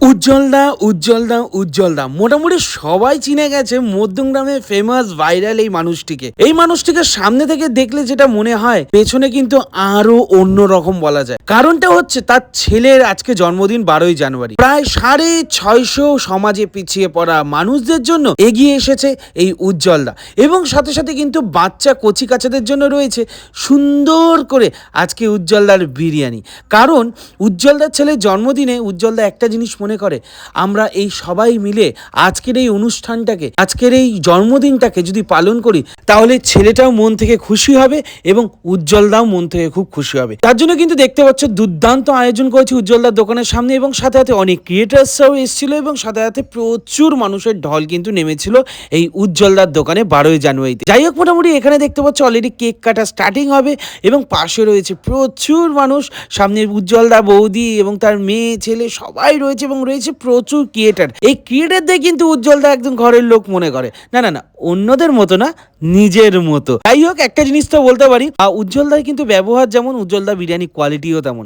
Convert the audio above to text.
উজ্জ্বল দা মোটামুটি সবাই চিনে গেছে মধ্যমগ্রামে ফেমাস ভাইরাল এই মানুষটিকে সামনে থেকে দেখলে যেটা মনে হয় পেছনে কিন্তু আরো অন্য রকম বলা যায়। কারণটা হচ্ছে তার ছেলের আজকে জন্মদিন 12ই জানুয়ারি। প্রায় 650 সমাজে পিছিয়ে পড়া মানুষদের জন্য এগিয়ে এসেছে এই উজ্জ্বলদা, এবং সাথে সাথে কিন্তু বাচ্চা কচি কাচাদের জন্য রয়েছে সুন্দর করে আজকে উজ্জ্বলদার বিরিয়ানি। কারণ উজ্জ্বলদার ছেলের জন্মদিনে উজ্জ্বলদা একটা জিনিস মনে করে, আমরা এই সবাই মিলে আজকের এই অনুষ্ঠানটাকে, আজকের এই জন্মদিনটাকে যদি পালন করি তাহলে ছেলেটাও মন থেকে খুশি হবে এবং উজ্জ্বলদাও মন থেকে খুব খুশি হবে। তার জন্য কিন্তু দেখতে পাচ্ছ দুর্দান্ত আয়োজন করেছে উজ্জ্বলদার দোকানের সামনে, এবং সাথে সাথে অনেক ক্রিয়েটার্সরাও এসেছিল, এবং সাথে সাথে প্রচুর মানুষের ঢল কিন্তু নেমেছিল এই উজ্জ্বলদার দোকানে 12ই জানুয়ারিতে। যাই হোক, মোটামুটি এখানে দেখতে পাচ্ছ অলরেডি কেক কাটা স্টার্টিং হবে, এবং পাশে রয়েছে প্রচুর মানুষ। সামনে উজ্জ্বলদা, বৌদি এবং তার মেয়ে ছেলে সবাই রয়েছে, এবং রয়েছে প্রচুর ক্রিয়েটার। এই ক্রিয়েটারদের কিন্তু উজ্জ্বলদা একদম ঘরের লোক মনে করে, না অন্যদের মতো না, নিজের মতো। যাই হোক, একটা জিনিস তো বলতে পারি, উজ্জ্বলদার কিন্তু ব্যবহার যেমন, উজ্জ্বলদা বিরিয়ানি কোয়ালিটিও তেমন।